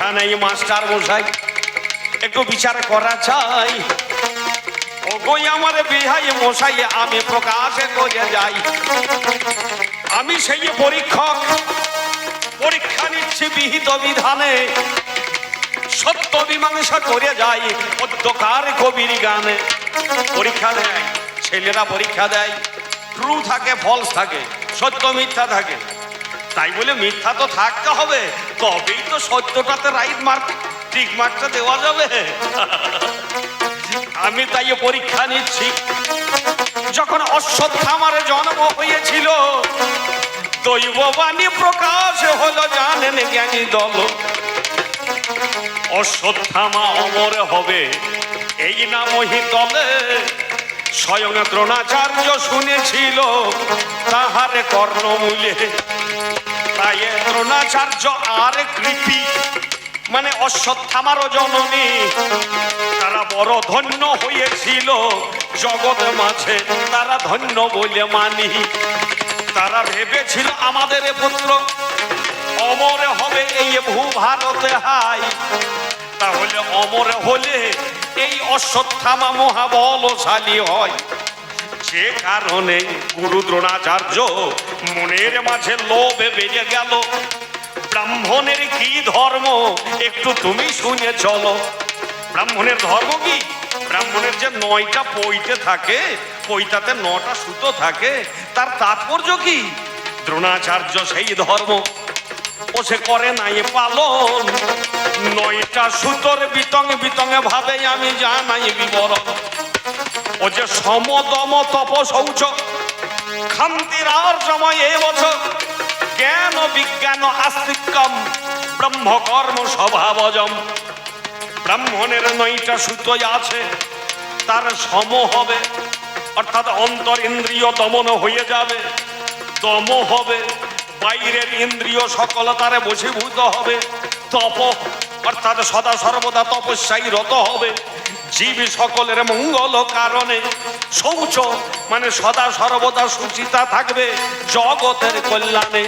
পরীক্ষা নেই মাস্টার মশাই, একটু বিচার করা চাই। ও গই আমার বিহাই মশাই, আমি প্রকাশে করে যাই। আমি সেই পরীক্ষক, পরীক্ষা নিচ্ছি বিহিত বিধানে, সত্য মীমাংসা করে যাই পদ্যকার কবির গানে। পরীক্ষা দেয় ছেলেরা, পরীক্ষা দেয়, ট্রু থাকে ফলস থাকে, সত্য মিথ্যা থাকে। তাই বলে মিথ্যা তো থাকতে হবে, তবেই তো সত্যটাতে রাইট মার্ক, ঠিক মার্কটা দেওয়া যাবে। আমি তাই পরীক্ষা নিচ্ছি। যখন অশ্বত্থামার জন্ম হয়েছিল, দৈববাণী প্রকাশ হলো জানেন জ্ঞানী দল। অশ্বত্থামা অমর হবে এই নামহি তলে, স্বয়ং দ্রোণাচার্য শুনেছিল তাহার কর্ণমূলে। তাই দ্রোণাচার্য আর কৃপি মানে অশ্বত্থামার জননী, তারা বড় ধন্য হয়েছিল জগৎ মাঝে, তারা ধন্য বলে মানি। তারা ভেবেছিল আমাদের পুত্র অমর হবে এই ভূভারতে হাই। তাহলে অমর হলে এই অশ্বত্থামা মহাবলশালী হয়। যে কারণে গুরু দ্রোণাচার্য মনের মাঝে লোভে বেড়ে গেল। ব্রাহ্মণের কি ধর্ম একটু তুমি শুনে চলো। ব্রাহ্মণের ধর্ম কি? ব্রাহ্মণের যে 9টা পৈতে থাকে, পৈতাতে 9টা সুতো থাকে, তার তাৎপর্য কি? দ্রোণাচার্য সেই ধর্ম ও সে করে নাই পালন। 9টা সুতোর বিতঙ্গে ভাবে আমি জানাই বিবরণ। ও যে সমদম তপ শৌচ খান্তির আর সময় এ বছর, জ্ঞান বিজ্ঞান আস্তিক্যম ব্রহ্মকর্ম স্বভাবজম। ব্রাহ্মণের 9টা সুতো আছে, তার সম হবে, অর্থাৎ অন্তর ইন্দ্রিয় দমন হয়ে যাবে। দম হবে, বাইরের ইন্দ্রিয় সকল তারে বশীভূত হবে। তপ অর্থাৎ সদা সর্বদা তপস্যায় রত হবে, জীব সকলের মঙ্গল কারণে। শৌচ মানে সদা সর্বদা সুচিতা থাকবে জগতের কল্যাণে।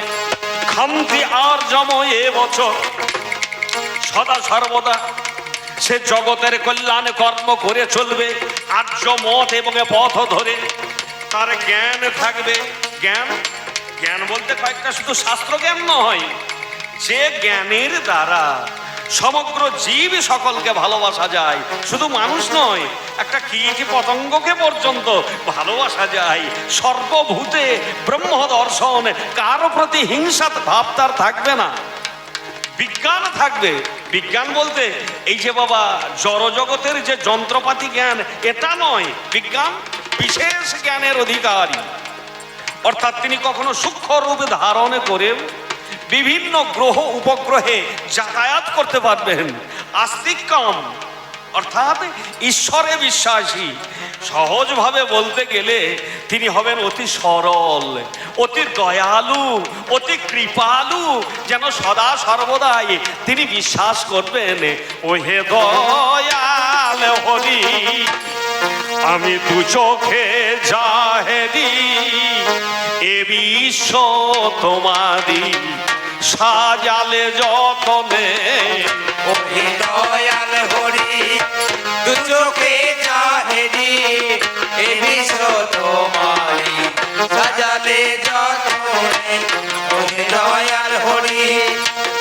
খান্তি আর জম এ বছর, সদা সর্বদা সে জগতের কল্যাণে কর্ম করে চলবে আর্য মত এবং পথ ধরে। তার জ্ঞান থাকবে। জ্ঞান জ্ঞান বলতে কয়েকটা শুধু শাস্ত্র জ্ঞান নয়, যে জ্ঞানের দ্বারা সমগ্র জীব সকলকে ভালোবাসা যায়। শুধু মানুষ নয়, একটা কীট পতঙ্গকে পর্যন্ত ভালোবাসা যায়। সর্বভূতে ব্রহ্ম দর্শন, কারো প্রতি হিংসা ভাব তার থাকবে না। বিজ্ঞান থাকবে। বিজ্ঞান বলতে এই যে বাবা জড়জগতের যে যন্ত্রপাতি জ্ঞান, এটা নয়। বিজ্ঞান বিশেষ জ্ঞানের অধিকারী, অর্থাৎ তিনি কখনো সূক্ষ্ম রূপ ধারণ করে বিভিন্ন গ্রহ উপগ্রহে যাতায়াত করতে পারবেন। আস্তিক্যম অর্থাৎ ঈশ্বরে বিশ্বাসী। সহজভাবে বলতে গেলে তিনি হবেন অতি সরল, অতি দয়ালু, অতি কৃপালু, যেন সদা সর্বদাই তিনি বিশ্বাস করবেন ও হে দয়াল হরি আমি দু চোখে জাহেরি, এ বিশ্ব তোমারি সাজালে যতনে। ও হে দয়াল হরি দু চোখে জাহেরি, এ বিশ্ব তোমারি সাজালে যতনে। ও হে দয়াল হরি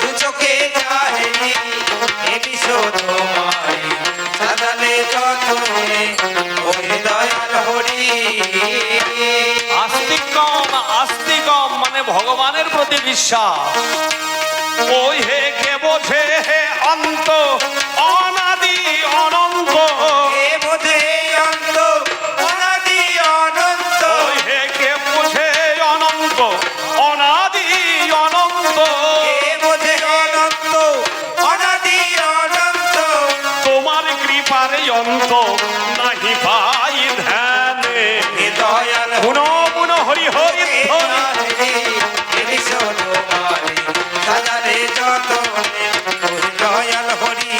দু চোখে জাহেরি, এ বিশ্ব তোমারি সাজালে যতনে। ও হে দয়াল হরি। আস্তিকম, আস্তিকম মানে ভগবানের প্রতি বিশ্বাস। ওই হে কে বোঝে হে অন্ত অনাদি অনন্ত, কে বোঝে অন্ত অনাদি অনন্ত। ওই হে কে বোঝে অনন্ত অনাদি অনন্ত, কে বোঝে অনন্ত অনাদি অনন্ত। তোমার কৃপার অন্ত নাহি পাই ধ্যানে। হে দয়াল পুনঃ পুনঃ হরি হরি ধ্বনি। সাজালে যতনে। ও হে দয়াল হরি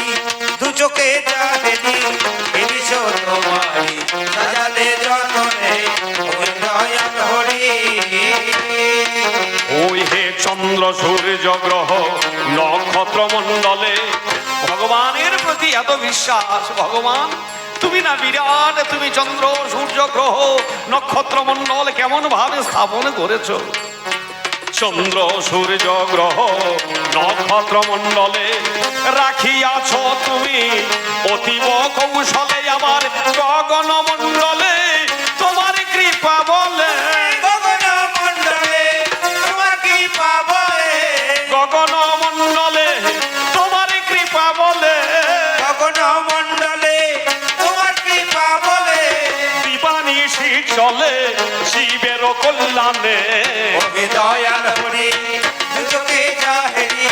দু চোখে জাহেরি, এ বিশ্ব তোমারি সাজালে যতনে। ও হে দয়াল হরি। ওই হে চন্দ্র সূর্য গ্রহ নক্ষত্র মণ্ডলে, ভগবানের প্রতি এত বিশ্বাস? ভগবান তুমি না বিরাট, তুমি চন্দ্র সূর্য গ্রহ নক্ষত্র মণ্ডল কেমন ভাবে স্থাপন করেছ। চন্দ্র সূর্য গ্রহ নক্ষত্র মণ্ডলে রাখিয়াছ তুমি অতীব কৌশলে আমার গগন মণ্ডলে তোমার কৃপা বলে। গগন মণ্ডলে তোমার কৃপা বলে, গগন মণ্ডলে তোমার কৃপা বলে, গগন মণ্ডলে তোমার কৃপা বলে, দিবানিশি চলে শিবের কল্যাণে। ওহে দয়াল হরি দুচোখে যাহেরি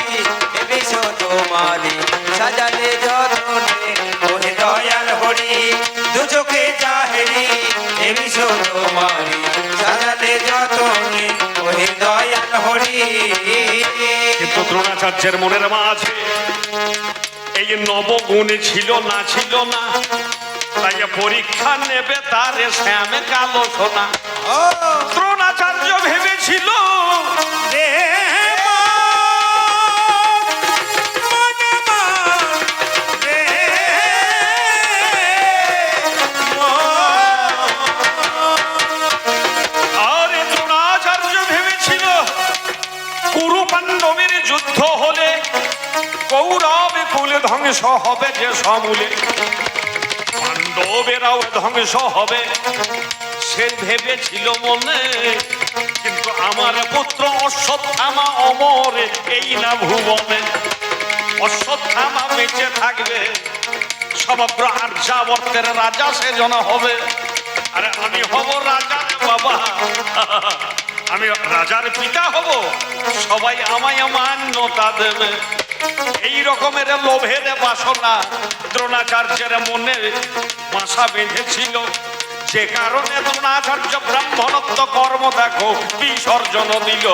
এ বিশ্ব তোমারি সাজালে যতনে। ওহে দয়াল হরি দুচোখে যাহেরি এ বিশ্ব তোমারি সাজালে যতনে। ওহে দয়াল হরি। কিন্তু দ্রোণাচার্যের মনের মাঝে এই নবগুণ ছিল না, ছিল না। তাই পরীক্ষা নেবে তারে শ্যামে কালো সোনা। ও দ্রোণাচার্য ভেবেছিল রে আরে দ্রোণাচার্য ভেবেছিল কুরু পাণ্ডবের যুদ্ধ হলে কৌরব কুল ধ্বংস হবে যে সমূলে, পাণ্ডবেরাও ধ্বংস হবে সে ভেবেছিল মনে। কিন্তু আমার পুত্র অশ্বত্থামা অমর এই না ভুবনে, অশ্বত্থামা বেঁচে থাকবে, সমগ্র আর্যাবর্তের রাজা সে জন হবে। আরে আমি হব রাজা বাবা, আমি রাজার পিতা হব, সবাই আমায় মান্যতা দেবে। এই রকমের লোভের বাসনা দ্রোণাচার্যের মনে বাসা বেঁধেছিল, যে কারণে দ্রোণাচার্য ব্রাহ্মণত্ব কর্ম দেখো বিসর্জন দিল।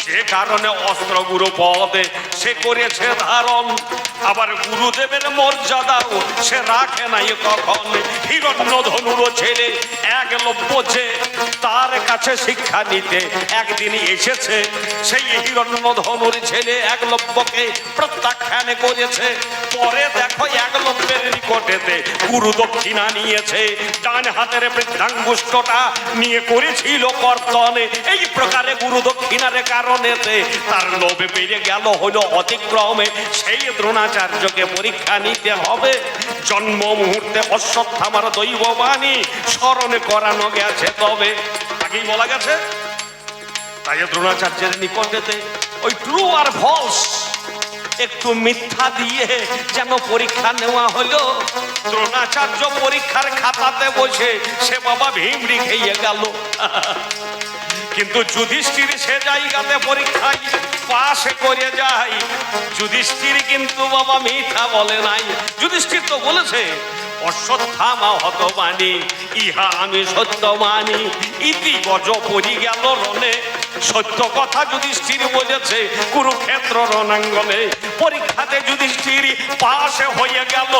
যে কারণে অস্ত্র গুরু পদে সে করেছে ধারণ, আবার গুরুদেবের মর্যাদাও সে রাখে নাই কখন। হিরণ্যধনুর ছেলে একলব্য যে তার কাছে শিক্ষা নিতে একদিন এসেছে, সেই হিরণ্যধনুর ছেলে একলব্যকে প্রত্যাখ্যান করেছে। পরে দেখো একলব্যের নিকটেতে গুরু দক্ষিণা নিয়েছে, ডান হাতের বৃদ্ধাঙ্গুষ্ঠটা নিয়ে করেছিল কর্তনে। এই প্রকারে গুরু দক্ষিণার কারণেতে তার লোভে বেড়ে গেল হলো অতিক্রমে। সেই দ্রোণাচার্যকে পরীক্ষা নিতে হবে। জন্ম মুহূর্তে অশ্বত্থামার দৈববাণী স্মরণ করানো গেছে, তবে আগেই বলা গেছে। তাই দ্রোণাচার্যের নিকটেতে ওই ট্রু আর ফলস একটু মিথ্যা দিয়ে যেন পরীক্ষা নেওয়া হলো। দ্রোণাচার্য পরীক্ষার খাতাতে বসে সে বাবা ভিমড়ি খেয়ে গেল। কিন্তু যুধিষ্ঠির সে জায়গাতে পরীক্ষায় পাশ করে যায়। যুধিষ্ঠির কিন্তু বাবা মিথ্যা বলে নাই। যুধিষ্ঠির তো বলেছে অশ্বত্থামা হতবাণী ইহা আমি সত্য মানি, ইতি গজ পড়ি গেল রণে। সত্য কথা যুধিষ্ঠির বলেছে কুরুক্ষেত্র রণাঙ্গনে। পরীক্ষাতে যুধিষ্ঠির পাশে হয়ে গেল,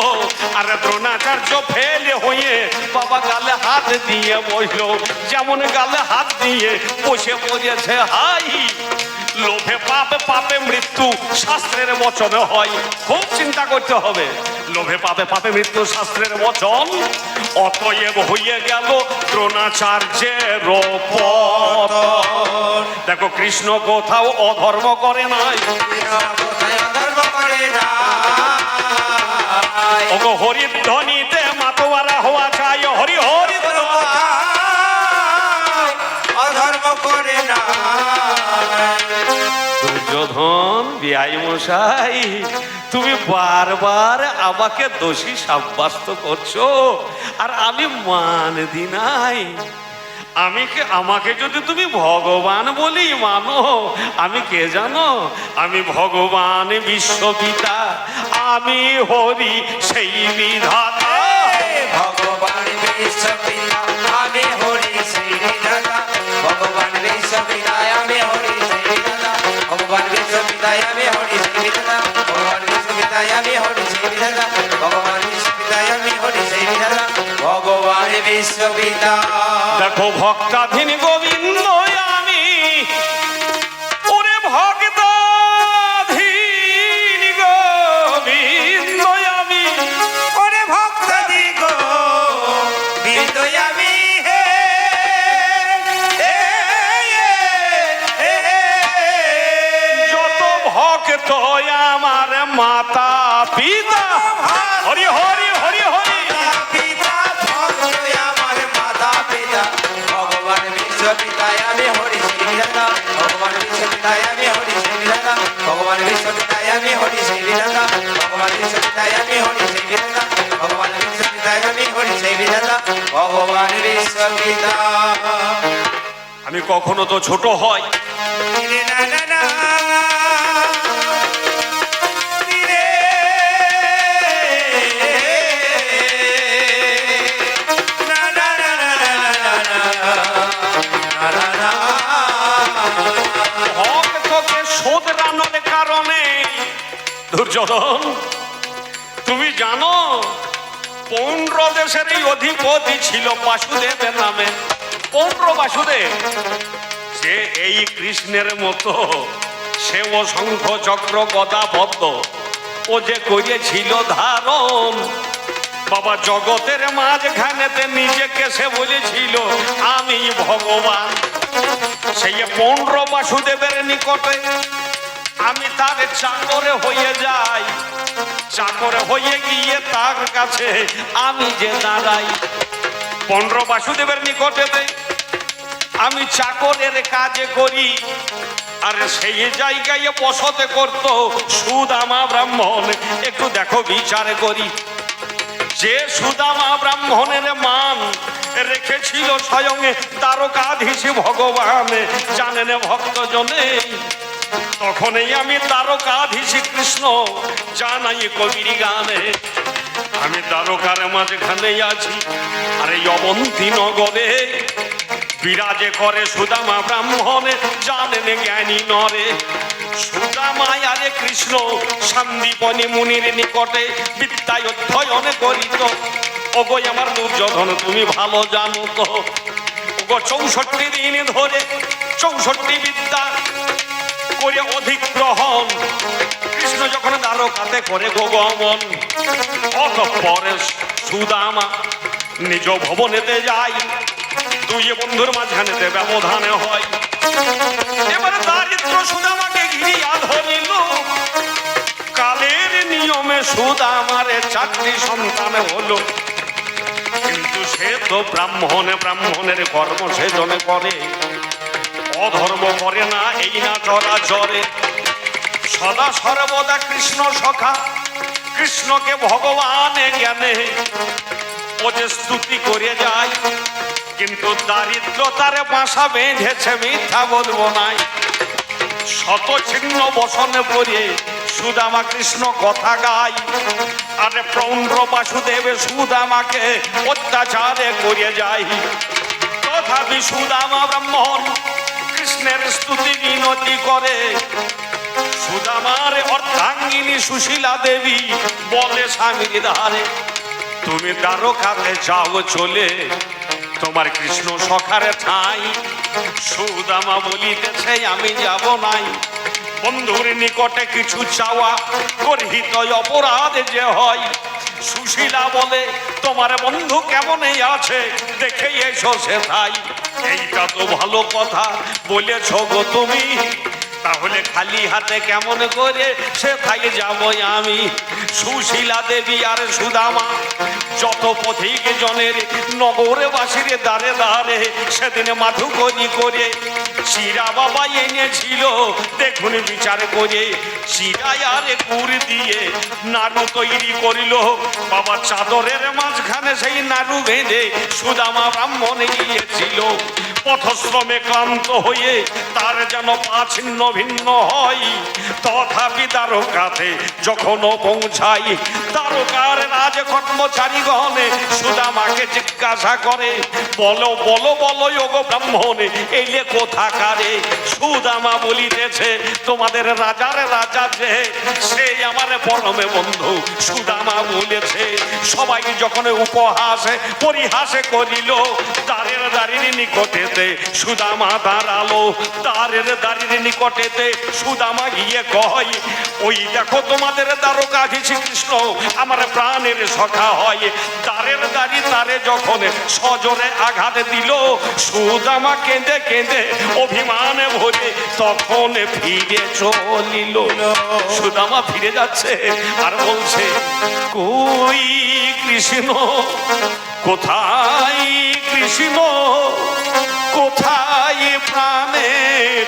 আর দ্রোণাচার্য ফেল হয়ে বাবা গালে হাত দিয়ে বসলো। যেমন গালে হাত দিয়ে বসে পড়েছে হাই। লোভে পাপে, পাপে মৃত্যু শাস্ত্রের বচন হয়। খুব চিন্তা করতে হবে। লোভে পাপে, পাপে মৃত্যু শাস্ত্রের বচন। অতএব হয়ে গেল দ্রোণাচার্যের পতন। দেখো কৃষ্ণ কোথাও অধর্ম করে নাই। ওগো হরির ধ্বনিতে মাতোয়ারা হওয়া চাই। হরি হরি অধর্ম করে না। দুর্যোধন বিআই মশাই, তুমি বারবার আমাকে দোষী সাব্যস্ত করছো, আর আমি মান দি নাই। আমাকে যদি তুমি ভগবান বলি মানো, আমি কে জানো? আমি ভগবান বিশ্বপিতা, আমি হরি সেই বিধাতা। ভগবান বিশ্বপিতা আমি হরি সেই বিধাতা। ভগবান বিশ্বপিতা আমি হরি সেই বিধাতা। ভগবান বিশ্বপিতা আমি হরি সেই বিধাতা। ভগবান বিশ্বপিতা আমি হরি সেই বিধাতা। ভগবান বিশ্বপিতা আমি হরি সেই বিধাতা। ভগবান বিশ্বপিতা। দেখো ভক্তাধীন গোবিন্দ আমি, ওরে ভক্তাধীন গোবিন্দ মাতা পিতা। হরি হরি হরি হরি। পিতা ভক্ত আমার মাতা পিতা ভগবান বিশ্ব পিতায় আমি হরি শ্রী রাধা ভগবান বিশ্ব পিতায় আমি হরি শ্রী রাধা ভগবান বিশ্ব পিতায় আমি হরি শ্রী রাধা ভগবান বিশ্ব পিতায় আমি হরি শ্রী রাধা ভগবান বিশ্ব পিতায় আমি হরি শ্রী রাধা ভগবান বিশ্ব পিতা। আমি কখনো তো ছোট হয় রে না না না রে না না না না না না। ভক্তকে শোধরানোর কারণে দুর্যোধন তুমি জানো পৌন্ড্র দেশের এই অধিপতি ছিল বাসুদেবের নামে। পৌন্ড্র বাসুদেব সে এই কৃষ্ণের মতো সেও শঙ্খ চক্র গদা পদ্ম ও যে করিয়েছিল ধারণ। বাবা জগতের মাঝখানেতে নিজেকে সে বলেছিল আমি ভগবান। সেই পৌন্ড্র বাসুদেবের নিকটে আমি তার চাকরে হয়ে যাই। চাকরে হয়ে গিয়ে তার কাছে আমি যে দাঁড়াই পৌন্ড্র বাসুদেবের নিকটে আমি চাকরের কাজে করি। আর সেই জায়গায় বসতে করত সুদামা ব্রাহ্মণ। একটু দেখো বিচার করি যে সুদামা ব্রাহ্মণের মান রেখেছিল স্বয়ং দ্বারকাধীশ ভগবান। জানেন ভক্তজনে তখনই আমি দ্বারকাধীশ কৃষ্ণ জানাই কবির গানে। আমি দ্বারকার মাঝখানে আছি আর এই অবন্তী নগরে বিরাজে করে সুদামা ব্রাহ্মণ। জানেন জ্ঞানী নরে সুদামায় আরে কৃষ্ণ সন্দীপনী মুনির নিকটে বিদ্যায় অধ্যয়ন করিত। ওগো আমার দুর্যোধন তুমি ভালো জানো তো ওগো 64 দিন ধরে 64 বিদ্যা করে অধিগ্রহণ কৃষ্ণ যখন দ্বারকাতে করে গমন অতঃপরে সুদামা নিজ ভবনেতে যায়। দুই বন্ধুর মাঝখানেতে ব্যবধানে হয়। এবারে দারিদ্র সুদামাকে ঘিরিয়া ধরিল। কালের নিয়মে সুদামারে 4টি সন্তান হলো কিন্তু সে তো ব্রাহ্মণের কর্ম সে জনে করে অধর্ম করে না এই না চরাচরে। সদা সর্বদা কৃষ্ণ সখা কৃষ্ণকে ভগবান জ্ঞানে ও যে স্তুতি করে যায়। কিন্তু দারিদ্রতারে বাসা বেঁধেছে মিথ্যা বলবো নাই। শত ছিন্ন বসনে পড়ে সুদামা কৃষ্ণ কথা গায়। আরে পৌন্ড্র বাসুদেব সুদামাকে অত্যাচারে করে যায়। তথাপি সুদামা ব্রাহ্মণ কৃষ্ণের স্তুতি বিনতি করে। সুদামার অর্ধাঙ্গিনী সুশীলা দেবী বলে স্বামীর ধারে তুমি দ্বারকাতে যাও চলে তোমার কৃষ্ণ সখারে ঠাই। সুদামা বলিতেছে আমি যাব নাই। বন্ধুর নিকটে কিছু চাওয়া গর্হিত অপরাধ যে হয়। সুশীলা বলে তোমার বন্ধু কেমনই আছে দেখে এসো সেথাই। এইটা তো ভালো কথা বলেছ গো তুমি তাহলে খালি হাতে কেমন করে সেথায় যাব আমি। সুশীলা দেবী আর সুদামা যত পথিক জনের নগরে বাসির দ্বারে দ্বারে সেদিন মাধুকরি করে চিরা বাবা এনেছিল। দেখুন বিচার করে চিরায় আর গুড় দিয়ে নাড়ু তৈরি করিল। বাবা চাদরের মাঝখানে সেই নাড়ু বেঁধে সুদামা ব্রাহ্মণ গিয়েছিল। পথশ্রমে ক্লান্ত হয়ে তার যেন পা ছিন্ন ভিন্ন হয়। তথাপি দ্বারকাতে যখন পৌঁছাই দ্বারকার রাজ কর্মচারীগণে সুদামাকে জিজ্ঞাসা করে বলো বলো বলো ওগো ব্রাহ্মণ এলে কোথাকারে। সুদামা বলিতেছে তোমাদের রাজার রাজা যে সে আমার পরমে বন্ধু। সুদামা বলেছে সবাই যখন উপহাসে পরিহাসে করিল দ্বারের দ্বারির নিকটে নিকটেতে সুদামা দাঁড়ালো, দ্বারের দাঁড়িয়ে নিকটেতে সুদামা গিয়ে কয়, ওই দেখো তোমাদের দ্বারকা শ্রীকৃষ্ণ আমার প্রাণের সখা হয়। দ্বারের দাঁড়ি তারে যখন সজোরে আঘাত দিল, সুদামা কেঁদে কেঁদে অভিমানে ভরে তখন ফিরে চলিল। সুদামা ফিরে যাচ্ছে আর বলছে, কই কৃষ্ণ, কোথায় কৃষ্ণ, কোথায় প্রাণের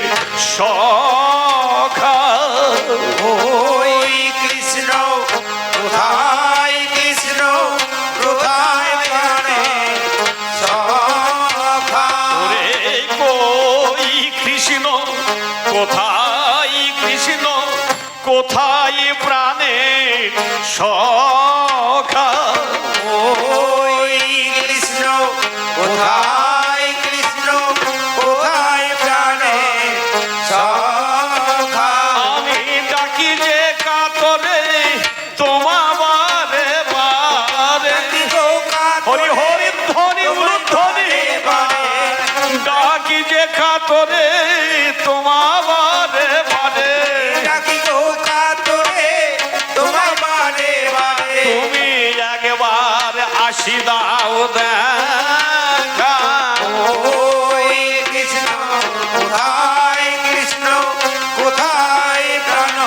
সখা। ওই কৃষ্ণ কোথায়, কৃষ্ণ কোথায় প্রাণের সখা। ওরে কই কৃষ্ণ, কোথায় কৃষ্ণ, কোথায় প্রাণের সখা। ওই কৃষ্ণ কোথায়, কৃষ্ণ কোথায় প্রাণের সখা। আমি ডাকি যে কাতরে তোমা বারে বারে, হরি হরি ধ্বনি ধ্বনি ডাকি যে কাতরে তোমা বারে বারে। ডাকি গো কাতরে তোমায় বারে বারে। তুমি একবার আসি দাও দেখা। ওই কৃষ্ণ কোথায়, কৃষ্ণ কোথায় প্রাণ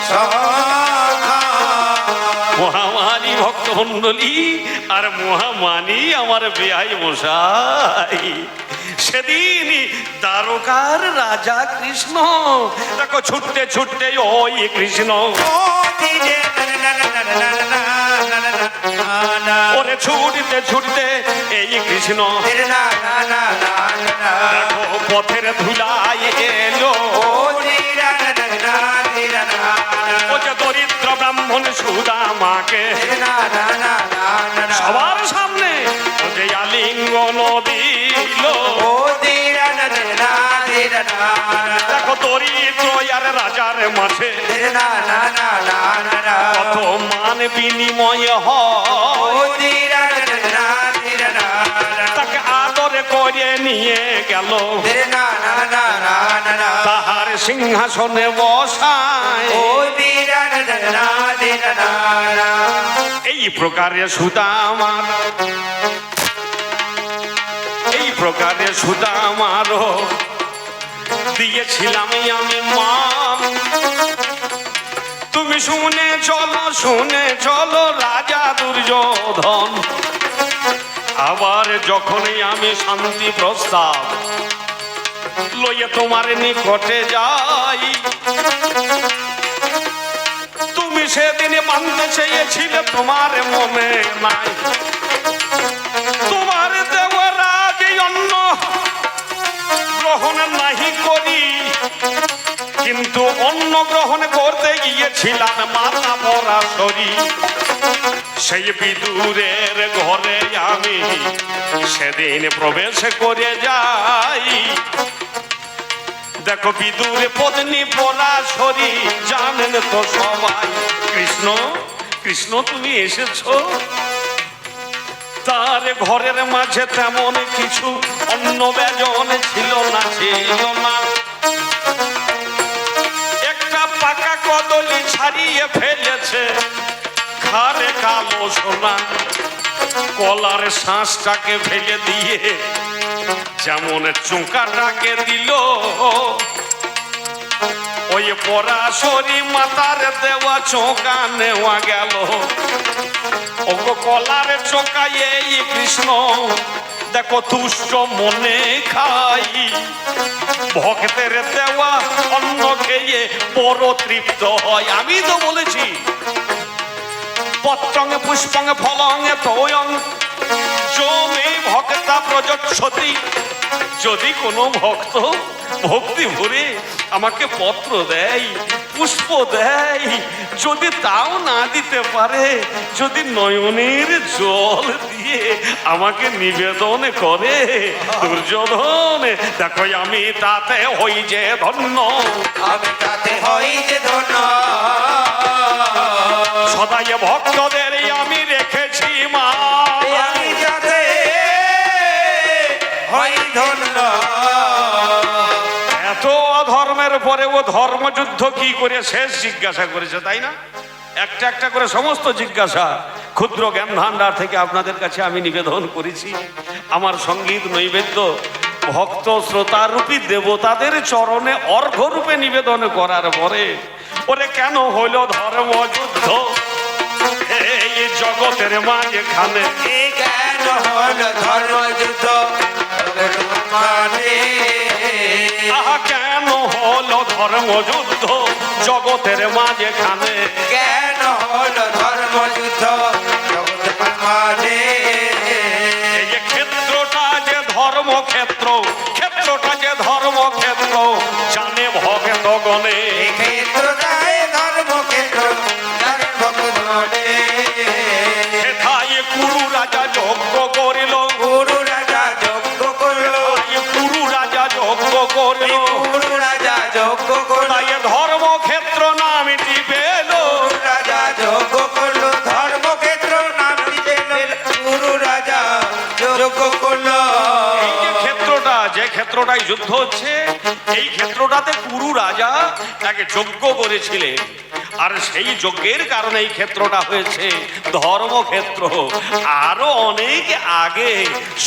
সখা। মহামানী ভক্তমণ্ডলী আর মহামানী আমার বেয়াই মশাই, সেদিন দ্বারকার রাজা কৃষ্ণ দেখো ছুটতে ছুটতে ওই কৃষ্ণ, ওরে ছুটতে ছুটতে এই কৃষ্ণ দেখো পথের ধুলাই এলো। ও যে দরিদ্র ব্রাহ্মণ সুদামাকে সবার সামনে ও যে আলিঙ্গন দিল। দেখো দরিদ্র আর রাজার মাঝে কত মান বিনিময় হয়। তাকে আদরে করে নিয়ে গেল, তাহার সিংহাসনে বসায়। এই প্রকারে সুদামার, এই প্রকারে সুদামারও দিয়েছিলাম আমি মান। তুমি শুনে চলো রাজা দুর্যোধন, আবার যখনই আমি শান্তি প্রস্তাব লইয়ে তোমার নিকটে যাই, তুমি সেদিন মানতে চেয়েছিলে তোমার মনে নাই। তোমার দেবরাজ অন্ন গ্রহণ নাহি করি, কিন্তু অন্ন গ্রহণ করতে গিয়েছিলাম মাতা পরাশরী। সেই বিদুরের ঘরে আমি সেদিন প্রবেশ করে যাই। দেখো বিদুর পত্নী পরাশরী, জানেন তো সবাই কৃষ্ণ, কৃষ্ণ তুমি এসেছো। তার ঘরের মাঝে তেমন কিছু অন্ন ব্যজন ছিল না, ছিল না। একটা পাকা কদলি ছাড়িয়ে ফেলেছে, খারে কালো সোনা, কলার শ্বাসটাকে ফেলে দিয়ে যেমন চোঁকাটাকে দিল, ওই পরাশরী মাতার দেওয়া চোঁকা নেওয়া গেল। ওগো কলার চোঁকায় এই কৃষ্ণ দেখো তুষ্ট মনে খাই, ভক্তের দেওয়া অন্ন খেয়ে বড় তৃপ্ত হয়। আমি তো বলেছি পত্রঙ্গে পুষ্পঙ্গে ফলঙ্গে তোয়ং জমে ভক্তা প্রযচ্ছতি। যদি কোনো ভক্ত ভক্তি ভরে আমাকে পত্র দেয়, পুষ্প দেয়, যদি তাও না দিতে পারে, যদি নয়নের জল দিয়ে আমাকে নিবেদন করে, দুর্যোধন দেখো আমি তাতে হই যে ধন্য, আমি তাতে হই যে ধন্য। সদাই ভক্তদের আমি রেখেছি মা, আমি যাতে হই ধন্য। মরণের পরে ও ধর্মযুদ্ধ কি করে শেষ জিজ্ঞাসা করেছে, তাই না? একটা একটা করে সমস্ত জিজ্ঞাসা ক্ষুদ্র জ্ঞান ভাণ্ডার থেকে আপনাদের কাছে আমি নিবেদন করেছি। আমার সঙ্গীত নৈবেদ্য ভক্ত শ্রোতারূপী দেবতাদের চরণে অর্ঘ্যরূপে নিবেদন করার পরে ওরে কেন হইল ধর্মযুদ্ধ এই জগতের মাঝখানে? এই কেন হলো ধর্মযুদ্ধ মানে? আহা কেন হলো ধর্মযুদ্ধ জগতের মাঝখানে? কেন হলো ধর্মযুদ্ধ জগতের মাঝে? এই যে ক্ষেত্রটা যে ধর্মক্ষেত্র, ক্ষেত্রটা যে ধর্মক্ষেত্র জানে ভক্তগণে। এই ক্ষেত্রটায় ধর্মক্ষেত্র জানে ভক্তগণে। এথায় কুরু রাজা যজ্ঞ করিল, গুরু রাজা যজ্ঞ করলো, কুরু রাজা যজ্ঞ করিল, গুরু রাজা যজ্ঞ করলো, তাই ধর্মক্ষেত্র নামটি পেল। গুরু রাজা যজ্ঞ করলো, ধর্মক্ষেত্র নাম দিল, গুরু রাজা যজ্ঞ করলো। এই যে ক্ষেত্রটা, যে ক্ষেত্রটায় যুদ্ধ হচ্ছে, এই ক্ষেত্রটাতে কুরু রাজা তাকে যজ্ঞ করেছিলেন, আর সেই যজ্ঞের কারণে এই ক্ষেত্রটা হয়েছে ধর্মক্ষেত্র। আরো অনেক আগে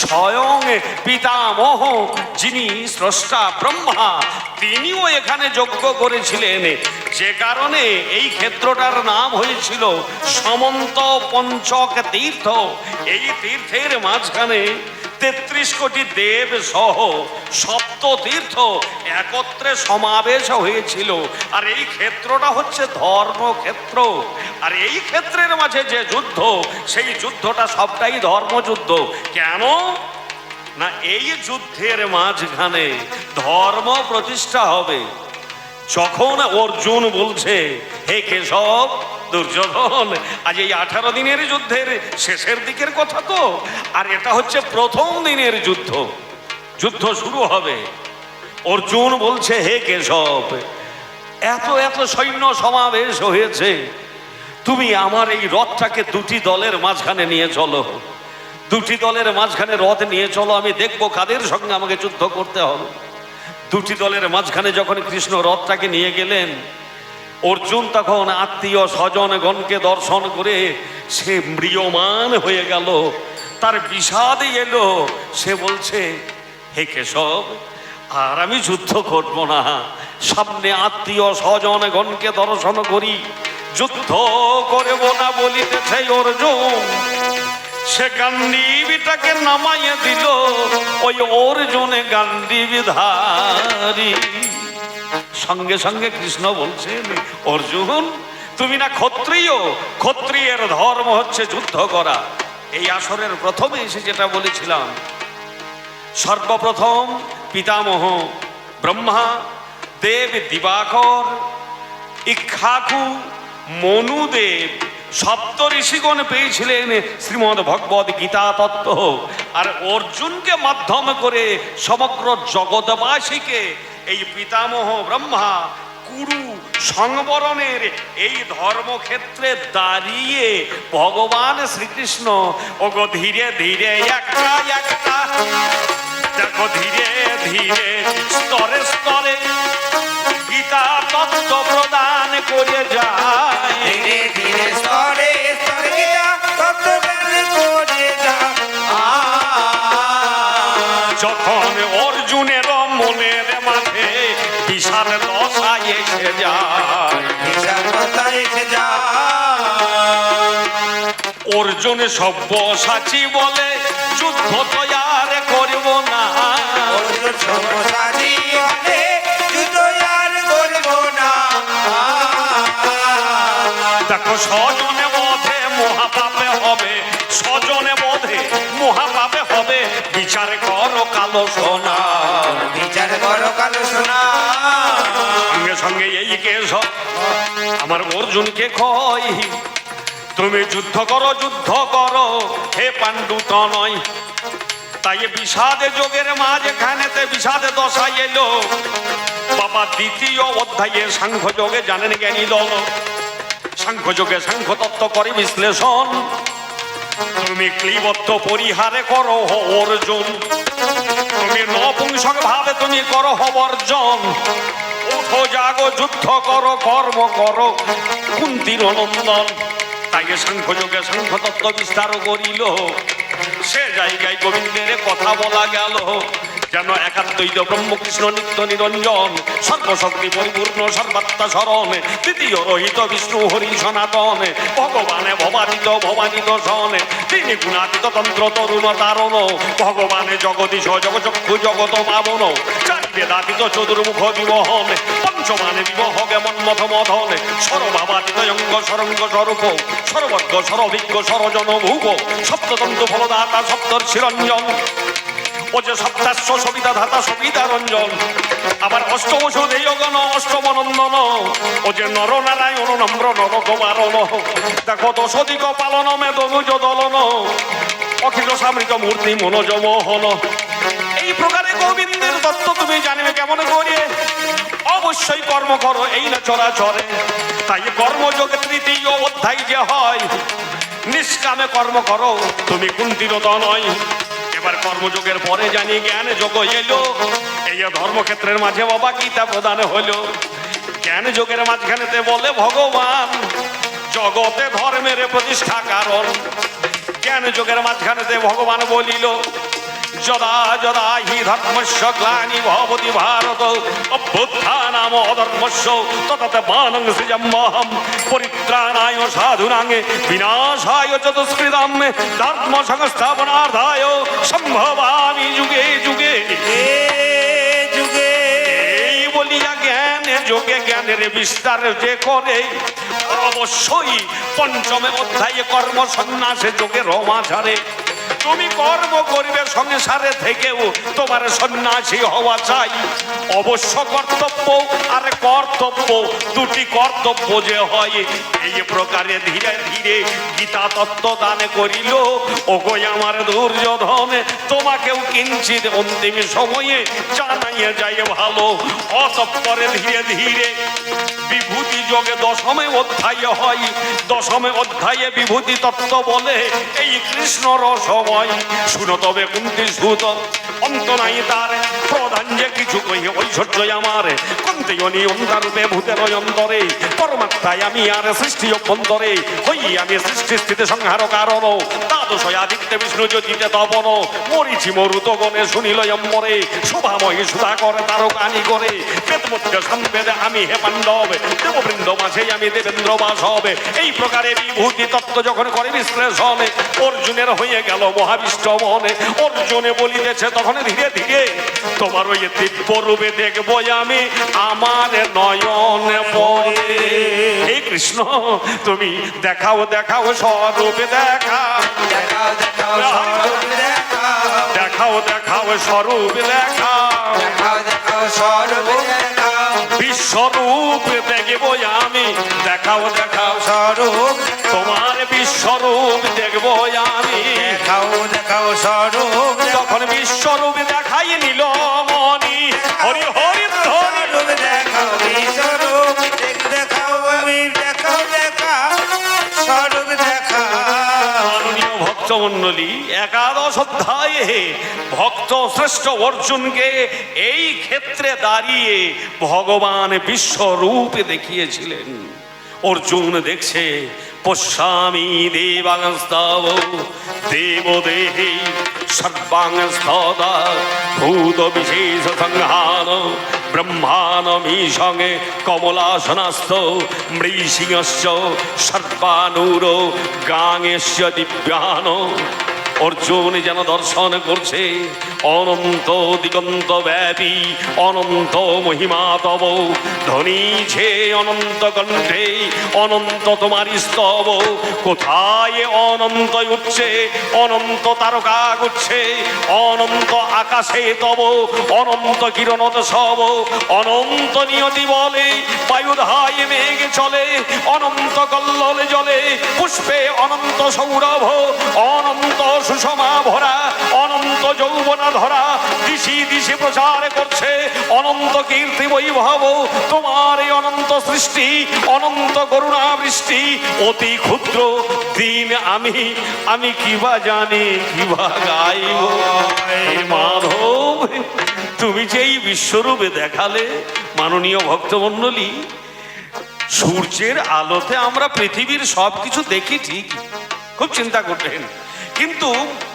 স্বয়ং পিতামহ যিনি স্রষ্টা ব্রহ্মা, তিনিও এখানে যজ্ঞ করেছিলেন, যে কারণে এই ক্ষেত্রটার নাম হয়েছিল সমন্ত পঞ্চক তীর্থ। এই তীর্থের মাঝখানে 33 কোটি দেব সহ সপ্ত তীর্থ একত্রে সমাবেশ হয়েছিল, আর এই ক্ষেত্রটা হচ্ছে ধর্মক্ষেত্র। আর এই ক্ষেত্রের মাঝে যে যুদ্ধ, সেই যুদ্ধটা সবটাই ধর্মযুদ্ধ। কেন না, এই যুদ্ধের মাঝখানে ধর্ম প্রতিষ্ঠা হবে। যখন অর্জুন বলছে হে কেশব, দুর্যোধন, আজ এই 18 দিনের যুদ্ধের শেষের দিকের কথা তো, আর এটা হচ্ছে প্রথম দিনের যুদ্ধ, যুদ্ধ শুরু হবে। অর্জুন বলছে হে কেশব, এত এত সৈন্য সমাবেশ হয়েছে, তুমি আমার এই রথটাকে দুটি দলের মাঝখানে নিয়ে চলো, দুটি দলের মাঝখানে রথ নিয়ে চলো, আমি দেখবো কাদের সঙ্গে আমাকে যুদ্ধ করতে হবে। দুটি দলের মাঝখানে যখন কৃষ্ণ রথটাকে নিয়ে গেলেন, অর্জুন তখন আত্মীয় স্বজনগণকে দর্শন করে সে ম্রিয়মান হয়ে গেল, তার বিষাদে এলো। সে বলছে হে কেশব, আর আমি যুদ্ধ করব না, সামনে আত্মীয় স্বজনগণকে দর্শন করি, যুদ্ধ করব না বলিতেছে অর্জুন। সে গান্ডীবটাকে নামাইয়ে দিল, ওই অর্জুনে গান্ডীবধারী। সঙ্গে সঙ্গে কৃষ্ণ বলছেন অর্জুন, তুমি না ক্ষত্রিয়, ক্ষত্রিয়ের ধর্ম হচ্ছে যুদ্ধ করা। এই আসরের প্রথমে এসে যেটা বলেছিলাম, সর্বপ্রথম পিতামহ ব্রহ্মা, দেব দিবাকর, ইক্ষ্বাকু, মনুদেব, সপ্ত ঋষিগণ পেয়েছিলেন শ্রীমদ্ ভগবদ গীতা তত্ত্ব, আর অর্জুনকে মাধ্যম করে সমগ্র জগৎবাসীকে এই পিতামহ ব্রহ্মা কুরু সংবরণের এই ধর্মক্ষেত্রে দাঁড়িয়ে ভগবান শ্রীকৃষ্ণ ওগো ধীরে ধীরে একটা একটা দেখো ধীরে ধীরে স্তরে স্তরে গীতা তত্ত্ব প্রদান করে যায়। ধীরে ধীরে স্তরে স্তরে গীতা তত্ত্ব প্রদান করে যায়। যখন অর্জুনের মনের মাঝে বিশাল দশা এসে যায়, বিশাল দশা এসে যায়, অর্জুন সব্যসাচী বলে যুদ্ধ তো আর করব না। অর্জুন সব্যসাচী বলে যুদ্ধ আর করব না। দেখো স্বজনে বধে মহাপাপে হবে, স্বজনে বধে মহাপাপে হবে, বিচার করো কালো সোনা, বিচার করো কালো সোনা। সঙ্গে সঙ্গে এই কেশ আমার অর্জুনকে কয়, তুমি যুদ্ধ করো, যুদ্ধ করো হে পাণ্ডু তনয়। তাই বিষাদে যোগের মাঝখানেতে বিষাদে দশা এলো। বাবা দ্বিতীয় অধ্যায়ে সাংখ্য যোগে জানেন জ্ঞানী দল, সাংখ্য যোগে সাংখ্য তত্ত্ব করে বিশ্লেষণ। তুমি ক্লিবত্ব পরিহারে করো অর্জুন, তুমি নপুংসক ভাবে তুমি করো বর্জন। ওঠো জাগো যুদ্ধ করো কর্ম করো কুন্তির নন্দন। তাই সাংখ্য যোগে সাংখ্য তত্ত্ব বিস্তার করিল। সে জায়গায় গোবিন্দের কথা বলা গেল, যেন একাদ্বৈত ব্রহ্মকৃষ্ণ নিত্য নিরঞ্জন, সর্বশক্তি পরিপূর্ণ সর্বাত্মা শরণ, তৃতীয় রহিত বিষ্ণু হরি সনাতন, ভগবানে ভবাতীত ভবানীত সন, তিনি গুণাতীত তন্ত্র তরুণ তারণ, ভগবানে জগদীশ জগচক্ষু জগত পাবন, চারি বেদাতীত চতুর্মুখ বিমোহন, পঞ্চমানে বিমোহকে মন্মথ মথন, সর্বভাবাতীত অঙ্গ সরঙ্গ স্বরূপ, সর্বজ্ঞ সরভিজ্ঞ সরজন ভূপ, সপ্ততন্তু ফলদাতা সপ্তর্ষিরঞ্জন, ও যে সপ্তাশ্ব সবিতা ধাতা সবিতা রঞ্জন, আবার অষ্টম সুদেয়গণ অষ্টম নন্দন, ও যে নর নারায়ণ নম্র নর কুমারণ, দেখো দশদিক পালন মেদনুজ দলন, অখিল সামৃত মূর্তি মনোজ মোহন। এই প্রকারে গোবিন্দের তত্ত্ব তুমি জানবে কেমন করে? অবশ্যই কর্ম করো, এই না চরাচরে। তাই কর্মযোগে তৃতীয় অধ্যায় যে হয়, নিষ্কামে কর্ম করো তুমি কুন্তিরত নয়। এবার কর্মযোগের পরে জানি জ্ঞান যোগ এলো, এই ধর্মক্ষেত্রের মাঝে বাবা গীতা প্রদান হলো। জ্ঞান যোগের মাঝখানেতে বলে ভগবান জগতে ধর্মের প্রতিষ্ঠা কারণ। জ্ঞান যোগের মাঝখানেতে ভগবান বলিল, যদা যদা হি ধর্মস্য গ্লানি ভবতি ভারত অভ্যুত্থানাম অধর্মস্য তদাত্মানং সৃজম্যহম পরিত্রাণায় সাধুনাং বিনাশায় চ দুষ্কৃতাম ধর্ম সংস্থাপনার্থায় সম্ভবামি যুগে যুগে। যুগে এই বলিয়া জ্ঞান যোগে জ্ঞানের বিস্তার যে করে, অবশ্যই পঞ্চমে অধ্যায়ে কর্ম সন্ন্যাসে যোগে রমাঝারে। তুমি কর্ম করিবে সংসারে থেকেও তোমার সন্ন্যাসী হওয়া চাই। অবশ্য কর্তব্য আর কর্তব্য দুটি কর্তব্য যে হয়, এই প্রকারে ধীরে ধীরে গীতা তত্ত্ব দান করিল। ওগো আমার দুর্যোধন, তোমাকেও কিঞ্চিত অন্তিম সময়ে জানাইয়ে যায় ভালো। অতঃপরে ধীরে ধীরে বিভূতি যোগে দশমে অধ্যায় হয়। দশমে অধ্যায়ে বিভূতি তত্ত্ব বলে এই কৃষ্ণ রসময়। শুনো তবে কুন্তি সুত, অন্ত নাই তার প্রধান যে কিছু কহি ঐশ্বর্য আমার। কুন্তি অন্তরূপে ভূতের অন্তরে, পরমাত্মায় আমি আর সৃষ্টি অভ্যন্তরে, হই আমি সৃষ্টি স্থিতি সংহার কারণ। দ্বাদশ আদিত্য বিষ্ণু জ্যোতিতে তপন, মরিচি মরুত গণে শুনিল অম্বরে। শোভাময়ী সুধা করে তারকানি করে, বেদ মধ্যে সম্বেদে আমি হে পাণ্ডব, দেববৃন্দ মাঝে আমি দেবেন্দ্র বাসব। এই প্রকারে বিভূতি তত্ত্ব যখন করে বিশ্লেষণ, অর্জুনের হয়ে গেল মহাবিষ্ট মনে। অর্জুনে বলিতেছে তখন ধীরে ধীরে, তোমার ওই দিব্য রূপে দেখবো আমি আমার নয়ন পরে। হে কৃষ্ণ, তুমি দেখাও দেখাও স্বরূপে দেখাও, দেখাও দেখাও স্বরূপ দেখাও, দেখাও দেখাও স্বরূপে দেখাও, দেখাও দেখাও স্বরূপ দেখাও, বিশ্বরূপ দেখবো আমি, দেখাও দেখাও স্বরূপ তোমার বিশ্বরূপ দেখবো আমি। দেখাও দেখাও স্বরূপ যখন বিশ্বরূপ দেখাই নিল মনি, হরি হরি হরি স্বরূপ দেখাও, বিশ্বরূপ দেখাও, আমি দেখাও দেখাও স্বরূপ দেখাও। মাননীয় ভক্তমণ্ডলী, একাদশ অধ্যায়ে ভক্ত শ্রেষ্ঠ অর্জুনকে এই ক্ষেত্রে দাঁড়িয়ে ভগবান বিশ্বরূপ দেখিয়েছিলেন। অর্জুন দেখছে, পশ্যামি দেবাংস্তব দেবদেহে সর্বাংস্তদা ভূত বিশেষ সংহান ব্রহ্মানমীশঙ্গে কমলাসনস্থ মৃষিংশ্চ সর্বানুর গাঙেশ্য দিব্যান। অর্জুন যেন দর্শন করছে অনন্ত দিগন্ত ব্যাপী অনন্ত মহিমা তব, ধ্বনিছে অনন্ত কণ্ঠে অনন্ত তোমারি স্তব। কোথায় অনন্ত উঠছে, অনন্ত তারকা গুচ্ছে, অনন্ত আকাশে তব অনন্ত কিরণত সব। অনন্ত নিয়তি বলে বায়ুধায় মেঘ চলে, অনন্ত কল্লোলে জলে পুষ্পে অনন্ত সৌরভ, অনন্ত সুষমা ভরা অনন্ত যৌবনা ধরা, দিশি দিশি প্রচার করছে অনন্ত কীর্তি বৈভব। তোমার এই অনন্ত সৃষ্টি অনন্ত করুণা বৃষ্টি, অতি ক্ষুদ্র দিন আমি কিবা জানি কিবা গাইব। হে মাধব, তুমি যে এই বিশ্বরূপে দেখালে মাননীয় ভক্তমণ্ডলী, সূর্যের আলোতে আমরা পৃথিবীর সবকিছু দেখি ঠিক, খুব চিন্তা করবেন, কিন্তু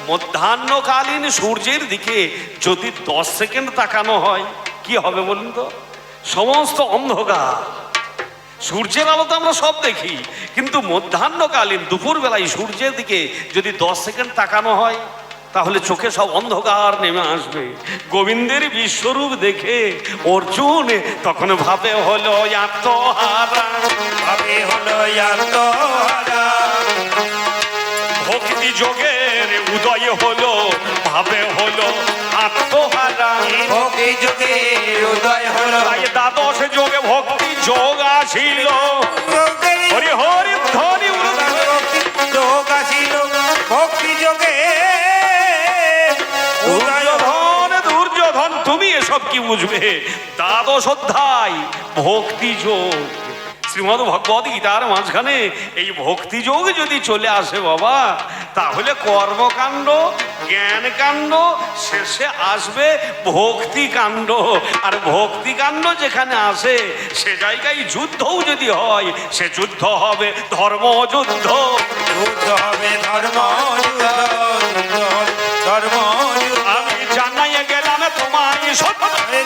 মধ্যাহ্নকালীন সূর্যের দিকে যদি 10 সেকেন্ড তাকানো হয় কি হবে বলুন তো? সমস্ত অন্ধকার। সূর্যের আলোতে আমরা সব দেখি, কিন্তু মধ্যাহ্নকালীন দুপুরবেলায় সূর্যের দিকে যদি 10 সেকেন্ড তাকানো হয় তাহলে চোখে সব অন্ধকার নেমে আসবে। গোবিন্দের বিশ্বরূপ দেখে অর্জুন তখন ভাবে হলো আত্মহারা, ভাবে হলো আত্মহারা, ভক্তি যোগের উদয় হলো, ভাবে হলো আত্মহারা। ভক্তি যোগে উদয় হলো, তাই দ্বাদশ যোগে ভক্তি যোগ আসিল, হরি হরি ধ্বনি যোগ আসিল, ভক্তি যোগে উদয় দুর্যোধন, দুর্যোধন তুমি এসব কি বুঝবে? দ্বাদশ অধ্যায় ভক্তি যোগ, শ্রীমদ ভগবদ গীতার মাঝখানে এই ভক্তি যোগ যদি চলে আসে বাবা, তাহলে কর্মকাণ্ড জ্ঞান কাণ্ড শেষে আসবে ভক্তি কাণ্ড। আর ভক্তি কাণ্ড যেখানে আসে সে জায়গায় যুদ্ধও যদি হয়, সে যুদ্ধ হবে ধর্মযুদ্ধ। যুদ্ধ হবে ধর্ম যুদ্ধ, ধর্ম যুদ্ধ, আমি জানাই গেলাম তোমায় সত্য,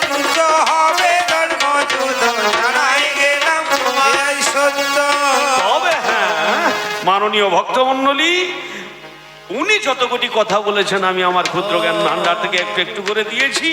যুদ্ধ হবে ধর্ম যুদ্ধ, জানাই গেলাম তোমায় সত্য। তবে হ্যাঁ মাননীয় ভক্তমণ্ডলী, উনি যত কোটি কথা বলেছেন আমি আমার ক্ষুদ্র জ্ঞান ভান্ডার থেকে একটু একটু করে দিয়েছি।